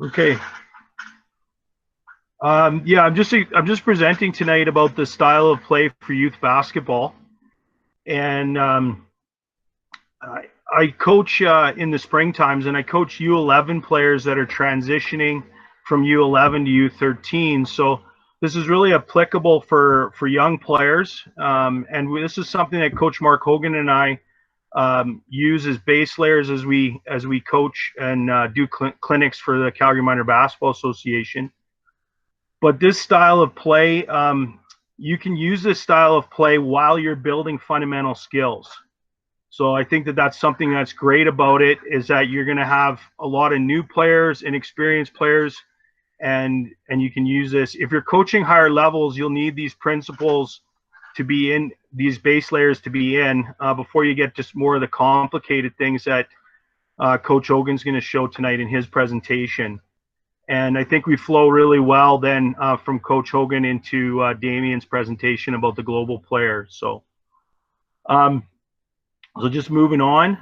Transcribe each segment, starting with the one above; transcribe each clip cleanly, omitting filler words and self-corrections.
Okay. Yeah, I'm just presenting tonight about the style of play for youth basketball, and I coach in the spring times, and I coach U11 players that are transitioning from U11 to U13. So this is really applicable for young players, and this is something that Coach Mark Hogan and I use as base layers as we coach and do clinics for the Calgary Minor Basketball Association. But this style of play, you can use this style of play while you're building fundamental skills. So I think that that's something that's great about it, is that you're going to have a lot of new players, inexperienced players, and you can use this. If you're coaching higher levels, you'll need these principles to be in, these base layers to be in, before you get just more of the complicated things that Coach Hogan's going to show tonight in his presentation. And I think we flow really well then from Coach Hogan into Damien's presentation about the global player. So just moving on.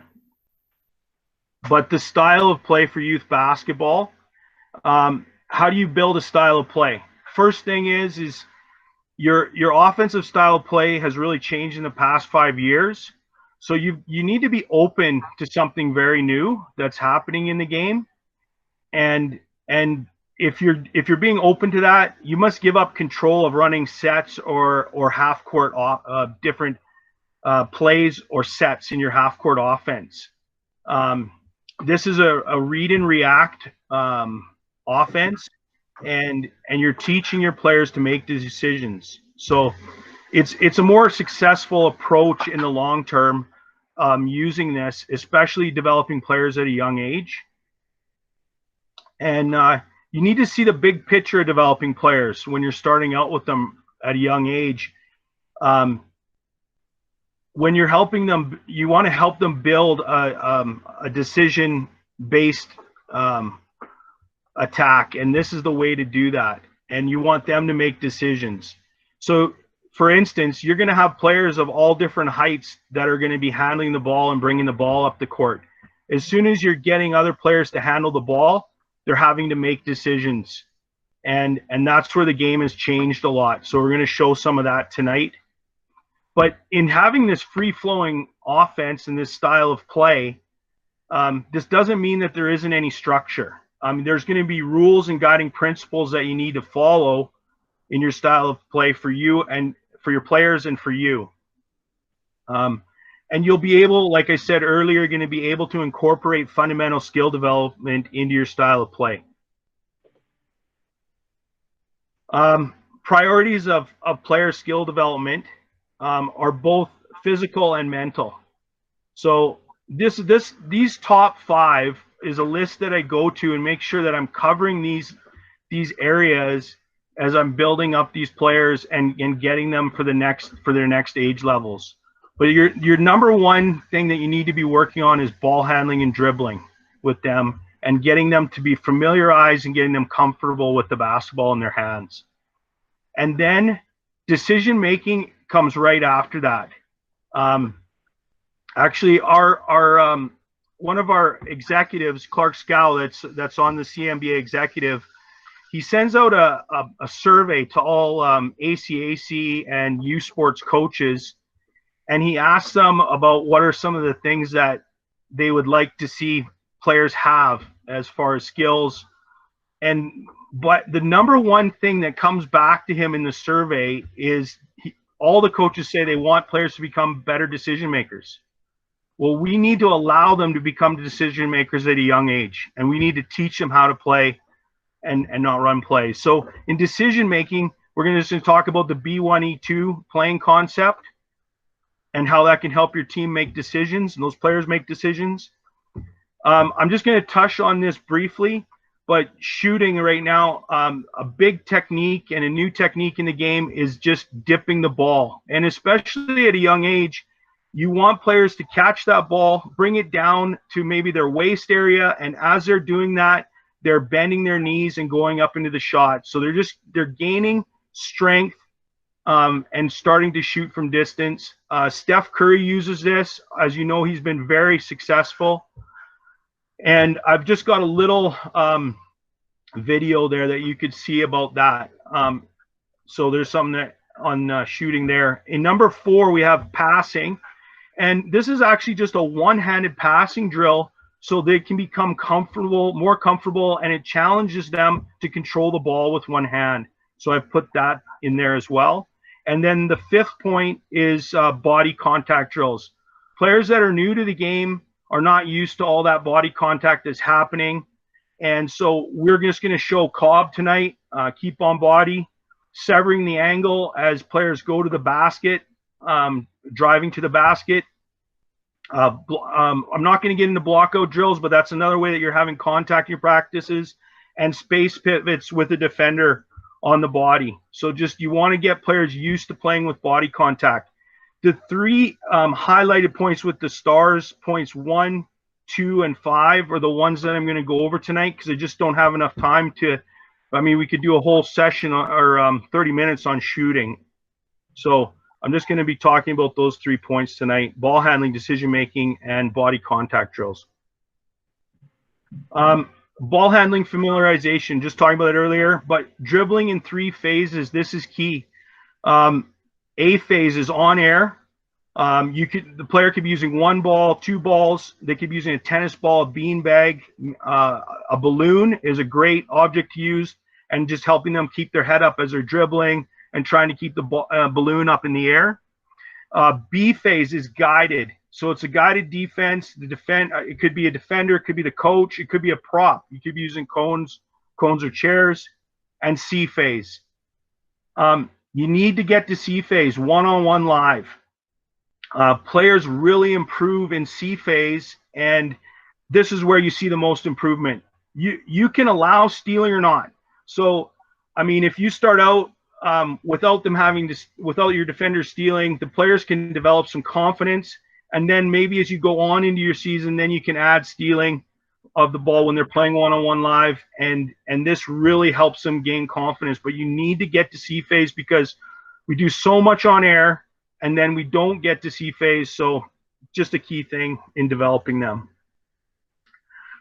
But the style of play for youth basketball, how do you build a style of play? First thing is your offensive style of play has really changed in the past 5 years. So you need to be open to something very new that's happening in the game. And if you're being open to that, you must give up control of running sets or half court different plays or sets in your half court offense. This is a read and react offense, and you're teaching your players to make the decisions. So it's a more successful approach in the long term, using this, especially developing players at a young age. And you need to see the big picture of developing players when you're starting out with them at a young age. When you're helping them, you want to help them build a decision-based attack, and this is the way to do that. And you want them to make decisions. So, for instance, you're going to have players of all different heights that are going to be handling the ball and bringing the ball up the court. As soon as you're getting other players to handle the ball, they're having to make decisions, and that's where the game has changed a lot. So we're going to show some of that tonight. But in having this free-flowing offense and this style of play, this doesn't mean that there isn't any structure. There's going to be rules and guiding principles that you need to follow in your style of play for you and for your players and for you. And you'll be able, like I said earlier, going to be able to incorporate fundamental skill development into your style of play. Priorities of player skill development are both physical and mental. So these top 5 is a list that I go to and make sure that I'm covering these areas as I'm building up these players and getting them for their next age levels. But your number one thing that you need to be working on is ball handling and dribbling with them, and getting them to be familiarized and getting them comfortable with the basketball in their hands. And then decision making comes right after that. Actually, our one of our executives, Clark Scow, that's on the CMBA executive, he sends out a survey to all ACAC and U Sports coaches, and he asks them about what are some of the things that they would like to see players have as far as skills. But the number one thing that comes back to him in the survey is all the coaches say they want players to become better decision makers. Well, we need to allow them to become decision makers at a young age, and we need to teach them how to play and not run plays. So in decision making, we're going to talk about the B1E2 playing concept and how that can help your team make decisions and those players make decisions. I'm just going to touch on this briefly, but shooting right now, a big technique and a new technique in the game is just dipping the ball. And especially at a young age, you want players to catch that ball, bring it down to maybe their waist area, and as they're doing that, they're bending their knees and going up into the shot. So they're gaining strength and starting to shoot from distance. Steph Curry uses this. As you know, he's been very successful. And I've just got a little video there that you could see about that. So there's something that on shooting there. In number 4, we have passing. And this is actually just a one-handed passing drill so they can become more comfortable, and it challenges them to control the ball with one hand. So I've put that in there as well. And then the 5th point is body contact drills. Players that are new to the game are not used to all that body contact that's happening. And so we're just going to show Cobb tonight, keep on body, severing the angle as players go to the basket, driving to the basket. I'm not going to get into blockout drills, but that's another way that you're having contact in your practices, and space pivots with the defender on the body. So just you want to get players used to playing with body contact. The 3 highlighted points with the stars, points 1, 2, and 5 are the ones that I'm going to go over tonight because I just don't have enough time to. I mean, we could do a whole session or 30 minutes on shooting. So I'm just going to be talking about those 3 points tonight: ball handling, decision making, and body contact drills. Ball handling familiarization, just talking about it earlier, but dribbling in 3 phases, this is key. A phase is on air. The player could be using 1 ball, 2 balls. They could be using a tennis ball, a beanbag, a balloon is a great object to use, and just helping them keep their head up as they're dribbling and trying to keep the balloon up in the air. B phase is guided. So it's a guided defense. It could be a defender, it could be the coach, it could be a prop. You could be using cones or chairs. And C phase. You need to get to C phase, one-on-one live. Players really improve in C phase, and this is where you see the most improvement. You can allow stealing or not. So, I mean, if you start out without your defender stealing, the players can develop some confidence, and then maybe as you go on into your season, then you can add stealing of the ball when they're playing one-on-one live, and this really helps them gain confidence. But you need to get to C phase because we do so much on air, and then we don't get to C phase. So just a key thing in developing them.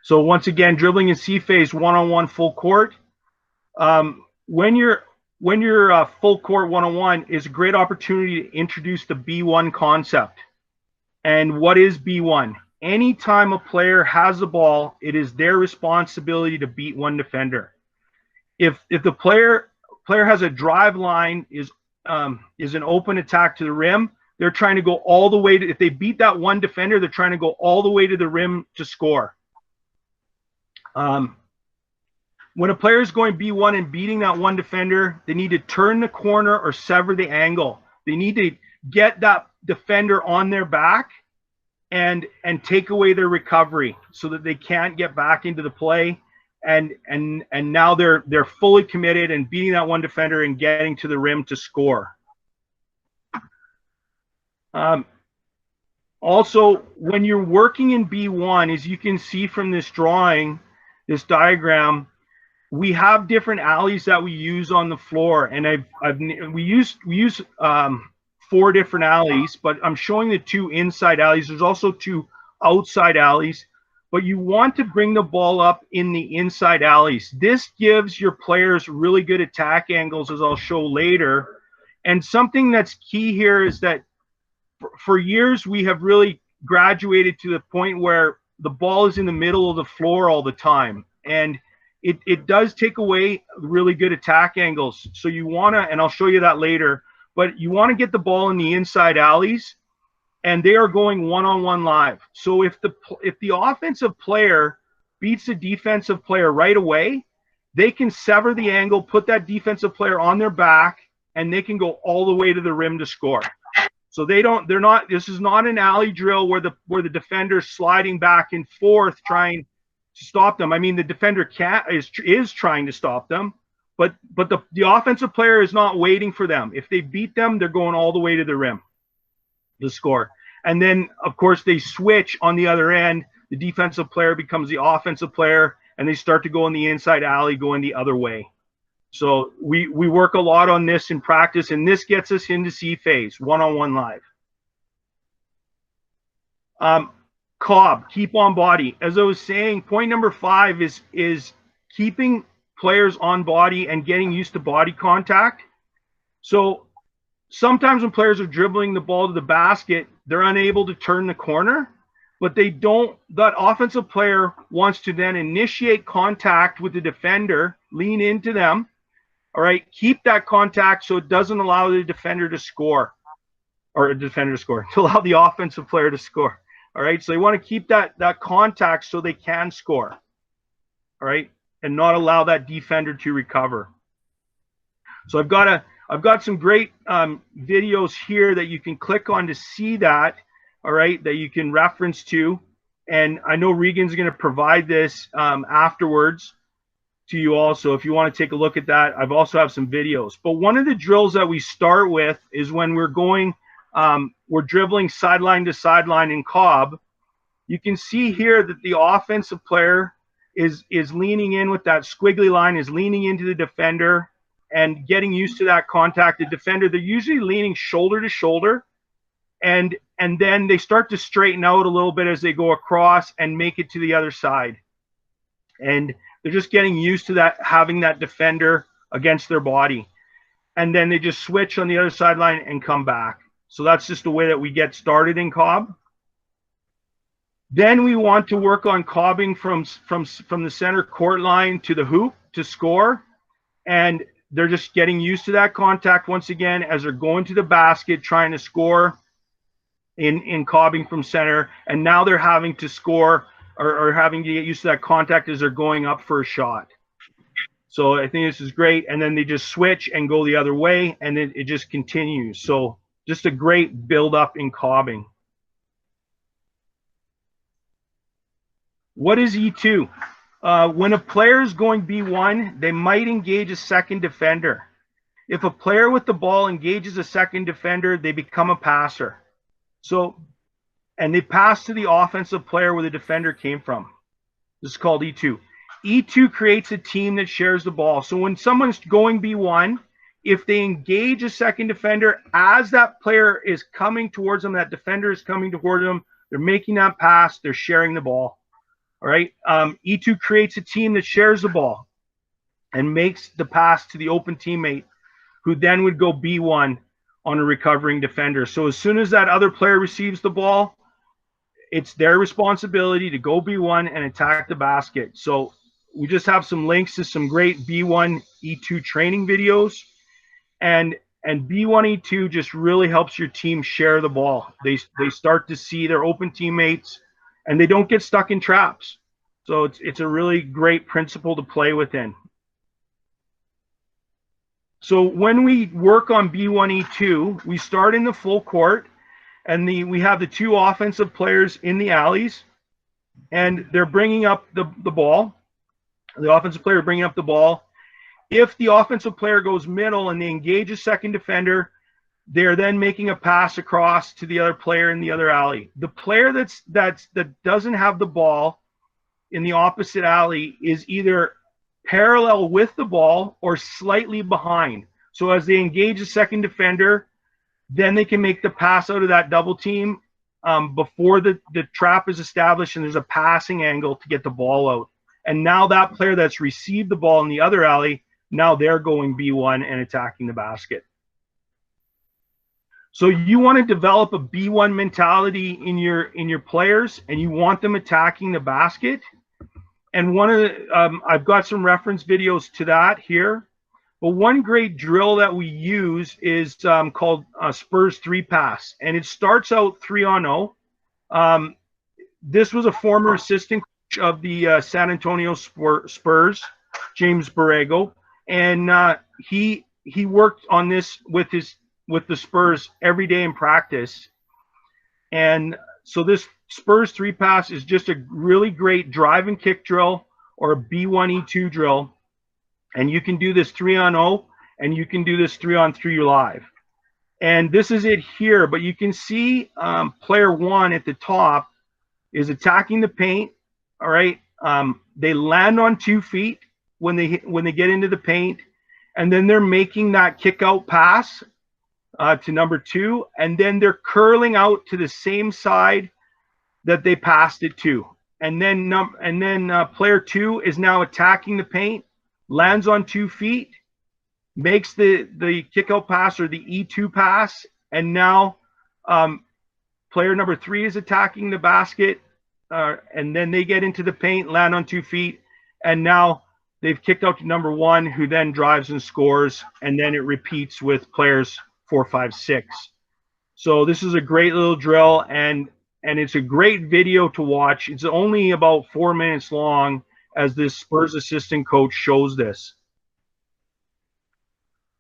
So once again, dribbling in C phase, one-on-one full court. When you're full court one-on-one is a great opportunity to introduce the B1 concept. And what is B1? Anytime a player has the ball, it is their responsibility to beat one defender. If the player has a drive line, is an open attack to the rim, they're trying to go all the way to, if they beat that one defender, they're trying to go all the way to the rim to score. When a player is going B1 and beating that one defender, they need to turn the corner or sever the angle. They need to get that defender on their back and take away their recovery so that they can't get back into the play. And now they're fully committed and beating that one defender and getting to the rim to score. Also, when you're working in B1, as you can see from this drawing, this diagram, we have different alleys that we use on the floor, and we use 4 different alleys, but I'm showing the 2 inside alleys. There's also 2 outside alleys, but you want to bring the ball up in the inside alleys. This gives your players really good attack angles, as I'll show later. And something that's key here is that for years we have really graduated to the point where the ball is in the middle of the floor all the time, and it does take away really good attack angles. So you want to, and I'll show you that later, but you want to get the ball in the inside alleys, and they are going one-on-one live. So if the offensive player beats the defensive player right away, they can sever the angle, put that defensive player on their back, and they can go all the way to the rim to score. So this is not an alley drill where the defender's sliding back and forth trying to stop them. I mean, the defender is trying to stop them, but the offensive player is not waiting for them. If they beat them, they're going all the way to the rim to score. And then, of course, they switch on the other end. The defensive player becomes the offensive player, and they start to go in the inside alley, going the other way. So we work a lot on this in practice, and this gets us into C phase, one-on-one live. Cobb, keep on body. As I was saying, point number 5 is keeping players on body and getting used to body contact. So sometimes when players are dribbling the ball to the basket, they're unable to turn the corner, but they don't, that offensive player wants to then initiate contact with the defender, lean into them, all right, keep that contact so it doesn't allow the defender to score, or to allow the offensive player to score, all right? So they want to keep that contact so they can score, all right, and not allow that defender to recover. So I've got some great videos here that you can click on to see that, all right, that you can reference to. And I know Regan's going to provide this afterwards to you also if you want to take a look at that. I've also have some videos. But one of the drills that we start with is when we're going, we're dribbling sideline to sideline in Cobb. You can see here that the offensive player is leaning in with that squiggly line, is leaning into the defender and getting used to that contact. The defender, they're usually leaning shoulder to shoulder, and then they start to straighten out a little bit as they go across and make it to the other side. And they're just getting used to that, having that defender against their body. And then they just switch on the other sideline and come back. So that's just the way that we get started in Cobb. Then we want to work on cobbing from the center court line to the hoop to score. And they're just getting used to that contact once again as they're going to the basket, trying to score in cobbing from center. And now they're having to score or having to get used to that contact as they're going up for a shot. So I think this is great. And then they just switch and go the other way, and it just continues. So just a great build up in cobbing. What is E2? When a player is going B1, they might engage a second defender. If a player with the ball engages a second defender, they become a passer. So, and they pass to the offensive player where the defender came from. This is called E2. E2 creates a team that shares the ball. So when someone's going B1, if they engage a second defender, as that player is coming towards them, that defender is coming towards them, they're making that pass, they're sharing the ball. All right. E2 creates a team that shares the ball and makes the pass to the open teammate, who then would go B1 on a recovering defender. So as soon as that other player receives the ball, it's their responsibility to go B1 and attack the basket. So we just have some links to some great B1 E2 training videos, and B1 E2 just really helps your team share the ball. They start to see their open teammates, and they don't get stuck in traps. So it's a really great principle to play within. So when we work on B1 E2, we start in the full court, and we have the two offensive players in the alleys, and they're bringing up the ball. The offensive player bringing up the ball. If the offensive player goes middle and they engage a second defender, they're then making a pass across to the other player in the other alley. The player that doesn't have the ball in the opposite alley is either parallel with the ball or slightly behind. So as they engage a second defender, then they can make the pass out of that double team before the trap is established, and there's a passing angle to get the ball out. And now that player that's received the ball in the other alley, now they're going B1 and attacking the basket. So you want to develop a B1 mentality in your players, and you want them attacking the basket. And one of the, I've got some reference videos to that here. But one great drill that we use is called Spurs 3 pass, and it starts out 3-on-0. This was a former assistant coach of the San Antonio Spurs, James Borrego, and he worked on this with the Spurs every day in practice. And so this Spurs 3 pass is just a really great drive and kick drill, or a B1 E2 drill. And you can do this 3-on-0, and you can do this 3-on-3 live. And this is it here, but you can see player 1 at the top is attacking the paint. All right. They land on 2 feet when they get into the paint, and then they're making that kick out pass to number 2, and then they're curling out to the same side that they passed it to. And then player 2 is now attacking the paint lands on 2 feet, makes the kick out pass or the E2 pass, and now player number 3 is attacking the basket, and then they get into the paint, land on 2 feet, and now they've kicked out to number 1, who then drives and scores, and then it repeats with players 4, 5, 6. So this is a great little drill, and it's a great video to watch. It's only about 4 minutes long as this Spurs assistant coach shows this.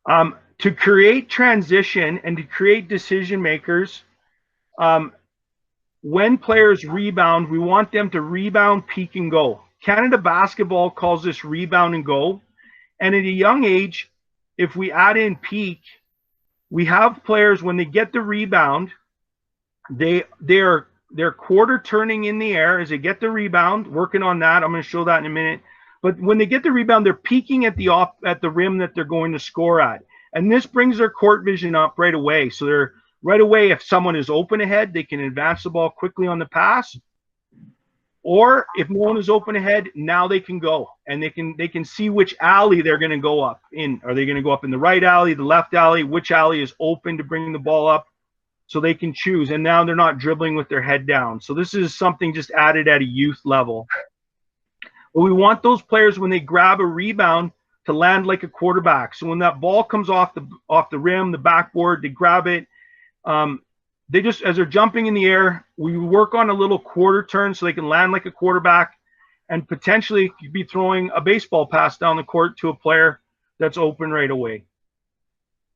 To create transition and to create decision makers, when players rebound, we want them to rebound, peek, and go. Canada Basketball calls this rebound and go. And at a young age, if we add in peek, we have players, when they get the rebound, they're quarter turning in the air as they get the rebound, working on that. I'm going to show that in a minute. But when they get the rebound, they're peeking at the rim that they're going to score at. And this brings their court vision up right away. So they're right away, if someone is open ahead, they can advance the ball quickly on the pass. Or if no one is open ahead, now they can go, and they can see which alley they're going to go up in. Are they going to go up in the right alley, the left alley? Which alley is open to bring the ball up? So they can choose. And now they're not dribbling with their head down. So this is something just added at a youth level. But we want those players, when they grab a rebound, to land like a quarterback. So when that ball comes off the rim, the backboard, they grab it. They just, as they're jumping in the air, we work on a little quarter turn so they can land like a quarterback, and potentially you'd be throwing a baseball pass down the court to a player that's open right away.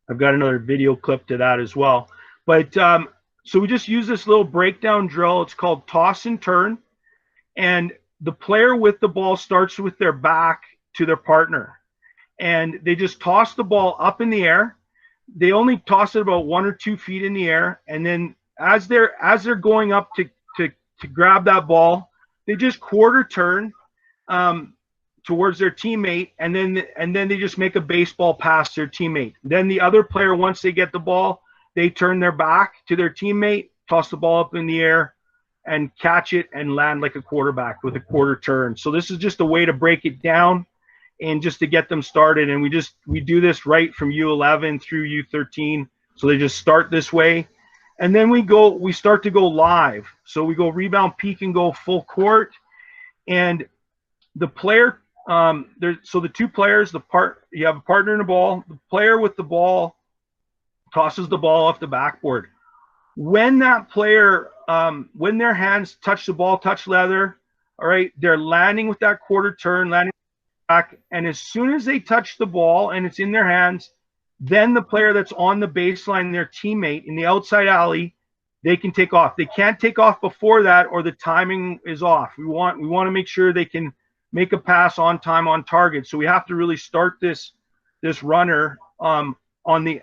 I've got another video clip to that as well. But so we just use this little breakdown drill. It's called toss and turn. And the player with the ball starts with their back to their partner. And they just toss the ball up in the air. They only toss it about 1 or 2 feet in the air, and then as they're going up to grab that ball, they just quarter turn towards their teammate, and then they just make a baseball pass to their teammate. Then the other player, once they get the ball, they turn their back to their teammate, toss the ball up in the air, and catch it and land like a quarterback with a quarter turn. So this is just a way to break it down and just to get them started. And we do this right from U11 through U13. So they just start this way. And then we start to go live. So we go rebound, peek, and go full court. And the player, so the 2 players, you have a partner in the ball. The player with the ball tosses the ball off the backboard. When that player, when their hands touch the ball, touch leather, all right, they're landing with that quarter turn, landing back, and as soon as they touch the ball and it's in their hands, then the player that's on the baseline, their teammate in the outside alley, they can take off. They can't take off before that, or the timing is off. We want to make sure they can make a pass on time, on target. So we have to really start this runner on the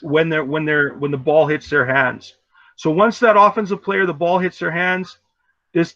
when the ball hits their hands. So once that offensive player, the ball hits their hands, this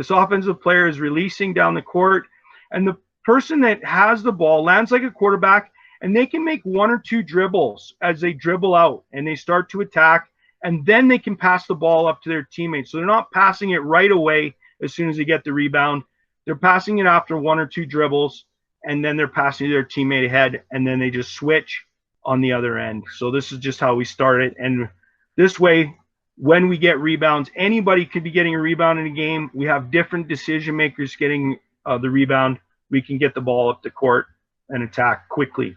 offensive player is releasing down the court, and the person that has the ball lands like a quarterback, and they can make 1 or 2 dribbles as they dribble out and they start to attack, and then they can pass the ball up to their teammates. So they're not passing it right away as soon as they get the rebound. They're passing it after 1 or 2 dribbles, and then they're passing to their teammate ahead, and then they just switch on the other end. So this is just how we start it. And this way, when we get rebounds, anybody could be getting a rebound in a game. We have different decision makers getting the rebound. We can get the ball up the court and attack quickly.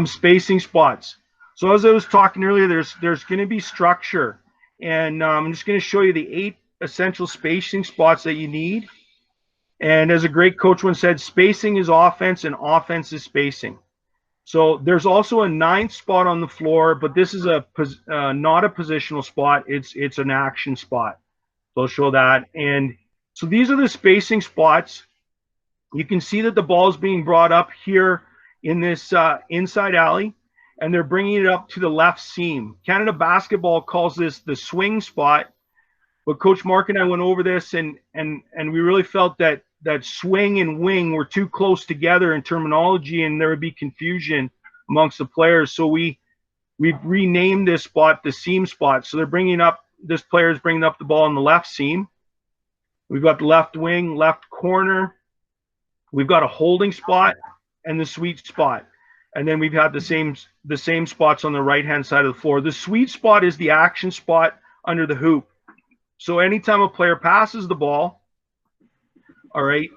Spacing spots. So as I was talking earlier, there's going to be structure, and I'm just going to show you the 8 essential spacing spots that you need. And as a great coach once said, spacing is offense and offense is spacing. So there's also a 9th spot on the floor, but this is not a positional spot. It's an action spot. So I'll show that. And so these are the spacing spots. You can see that the ball is being brought up here in this inside alley, and they're bringing it up to the left seam. Canada Basketball calls this the swing spot, but Coach Mark and I went over this, and we really felt that swing and wing were too close together in terminology, and there would be confusion amongst the players. So we've renamed this spot the seam spot. So this player is bringing up the ball on the left seam, We've got the left wing, left corner. We've got a holding spot and the sweet spot. And then we've had the same spots on the right-hand side of the floor. The sweet spot is the action spot under the hoop. So anytime a player passes the ball, all right,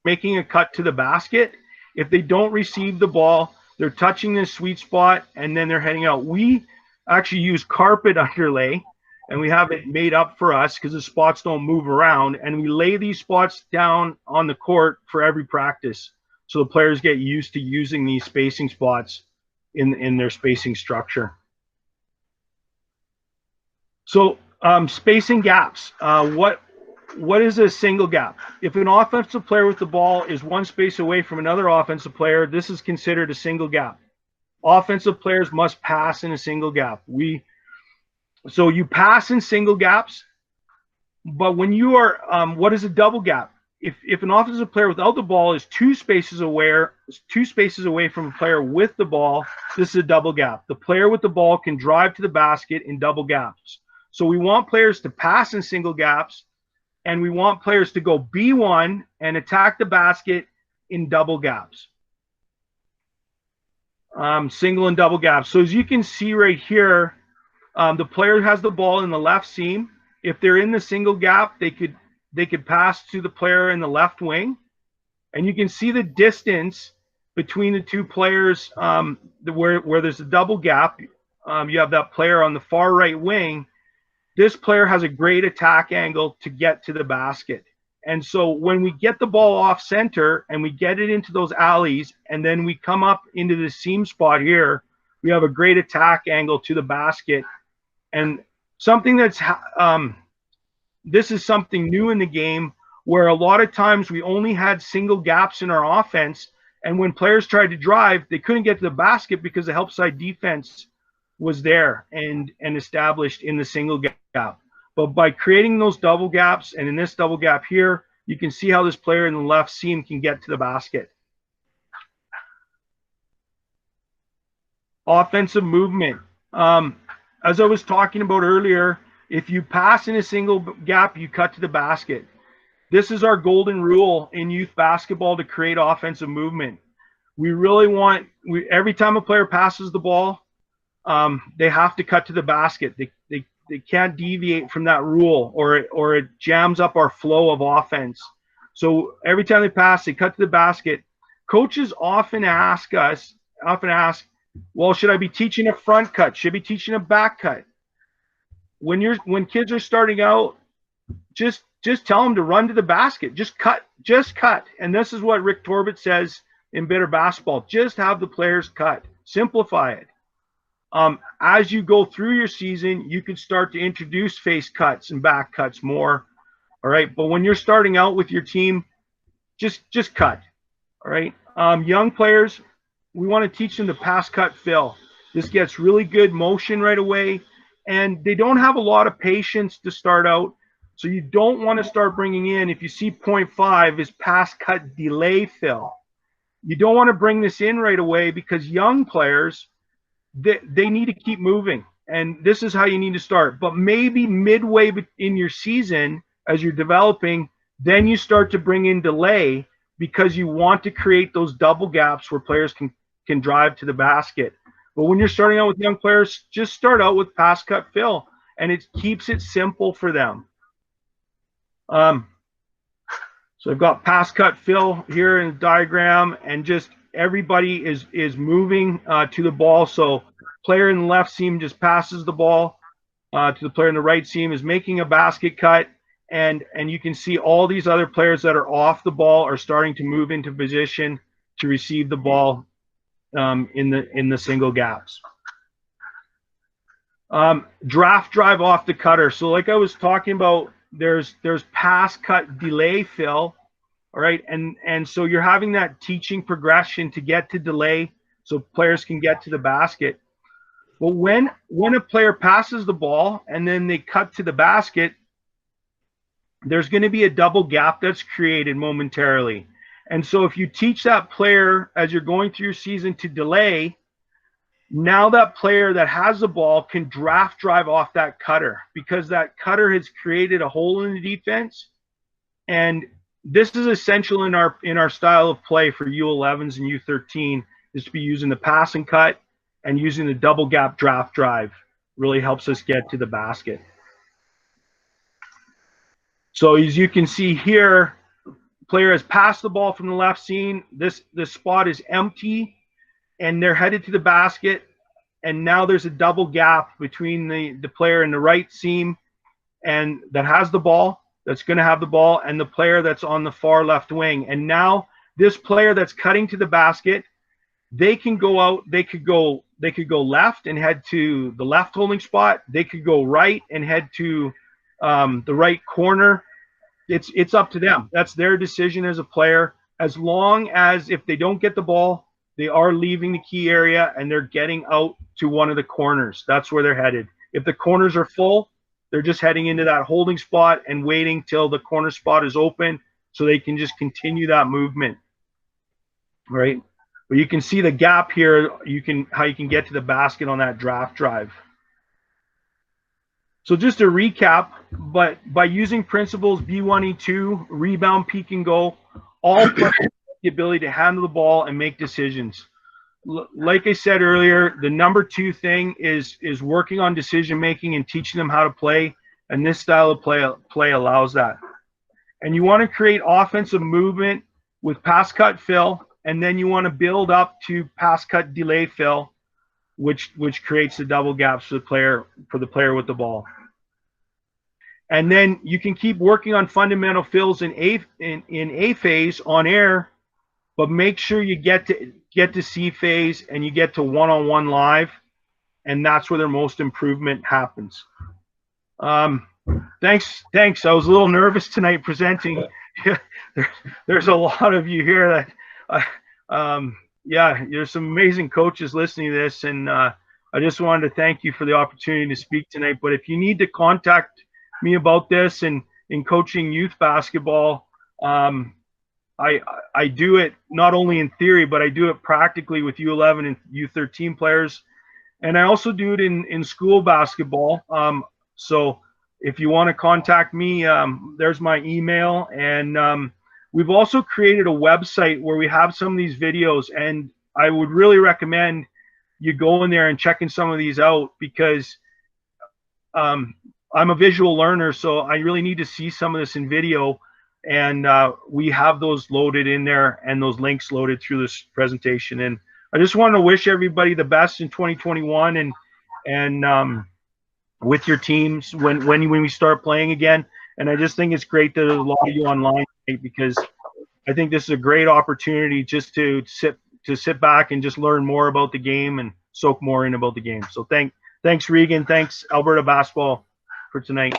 making a cut to the basket, if they don't receive the ball, they're touching this sweet spot and then they're heading out. We actually use carpet underlay, and we have it made up for us because the spots don't move around, and we lay these spots down on the court for every practice. So the players get used to using these spacing spots in their spacing structure. So spacing gaps. What is a single gap? If an offensive player with the ball is one space away from another offensive player, this is considered a single gap. Offensive players must pass in a single gap. So you pass in single gaps, but when you are, what is a double gap? If an offensive player without the ball is two spaces away from a player with the ball, this is a double gap. The player with the ball can drive to the basket in double gaps. So we want players to pass in single gaps, and we want players to go B1 and attack the basket in double gaps. Single and double gaps. So as you can see right here, the player has the ball in the left seam. If they're in the single gap, they could pass to the player in the left wing. And you can see the distance between the two players where there's a double gap. You have that player on the far right wing. This player has a great attack angle to get to the basket. And so when we get the ball off center and we get it into those alleys, and then we come up into the seam spot here, we have a great attack angle to the basket. And something that's this is something new in the game, where a lot of times we only had single gaps in our offense, and when players tried to drive, they couldn't get to the basket because the help side defense was there and established in the single gap. But by creating those double gaps, and in this double gap here, you can see how this player in the left seam can get to the basket. Offensive movement. As I was talking about earlier, if you pass in a single gap, you cut to the basket. This is our golden rule in youth basketball to create offensive movement. We really want, every time a player passes the ball, they have to cut to the basket. They can't deviate from that rule, or it jams up our flow of offense. So every time they pass, they cut to the basket. Coaches often ask, well, should I be teaching a front cut? Should I be teaching a back cut? When kids are starting out, just tell them to run to the basket. Just cut. And this is what Rick Torbett says in Bitter Basketball. Just have the players cut. Simplify it. As you go through your season, you can start to introduce face cuts and back cuts more. All right. But when you're starting out with your team, just cut. All right. Young players, we want to teach them to pass, cut, fill. This gets really good motion right away, and they don't have a lot of patience to start out. So you don't want to start bringing in, if you see 0.5 is pass, cut, delay, fill. You don't want to bring this in right away, because young players, they need to keep moving, and this is how you need to start. But maybe midway in your season, as you're developing, then you start to bring in delay, because you want to create those double gaps where players can drive to the basket. But when you're starting out with young players, just start out with pass, cut, fill, and it keeps it simple for them. So I've got pass, cut, fill here in the diagram, and just everybody is moving to the ball. So player in the left seam just passes the ball to the player in the right seam, is making a basket cut, and you can see all these other players that are off the ball are starting to move into position to receive the ball in the single gaps. Draft drive off the cutter. So like I was talking about, there's pass, cut, delay, fill. All right, and so you're having that teaching progression to get to delay so players can get to the basket. But when a player passes the ball and then they cut to the basket, there's going to be a double gap that's created momentarily. And so if you teach that player as you're going through your season to delay, now that player that has the ball can draft drive off that cutter, because that cutter has created a hole in the defense, And this is essential in our style of play for U11s and U13, is to be using the pass and cut and using the double gap draft drive. Really helps us get to the basket. So as you can see here, player has passed the ball from the left seam. This spot is empty, and they're headed to the basket. And now there's a double gap between the player in the right seam and that has the ball, that's going to have the ball, and the player that's on the far left wing. And now this player that's cutting to the basket, they can go out. They could go left and head to the left holding spot. They could go right and head to the right corner. It's up to them. That's their decision as a player. As long as if they don't get the ball, they are leaving the key area and they're getting out to one of the corners. That's where they're headed. If the corners are full, they're just heading into that holding spot and waiting till the corner spot is open so they can just continue that movement, right? But you can see the gap here, how you can get to the basket on that draft drive. So just to recap, but by using principles B1E2, rebound, peek, and go, all players have the ability to handle the ball and make decisions. Like I said earlier, the number 2 thing is working on decision making and teaching them how to play, and this style of play allows that. And you want to create offensive movement with pass cut fill, and then you want to build up to pass cut delay fill, which creates the double gaps for the player with the ball. And then you can keep working on fundamental fills in A phase on air, but make sure you get to C phase and you get to one-on-one live, and that's where their most improvement happens. Thanks. I was a little nervous tonight presenting. There's a lot of you here that, yeah, there's some amazing coaches listening to this, and I just wanted to thank you for the opportunity to speak tonight. But if you need to contact me about this and in coaching youth basketball, I do it not only in theory, but I do it practically with U11 and U13 players, and I also do it in school basketball. So if you want to contact me, there's my email, and we've also created a website where we have some of these videos, and I would really recommend you go in there and checking some of these out, because I'm a visual learner, so I really need to see some of this in video, and we have those loaded in there and those links loaded through this presentation. And I just want to wish everybody the best in 2021 and with your teams when we start playing again. And I just think it's great that there's a lot of you online, because I think this is a great opportunity just to sit back and just learn more about the game and soak more in about the game. So thanks Regan, thanks Alberta Basketball for tonight.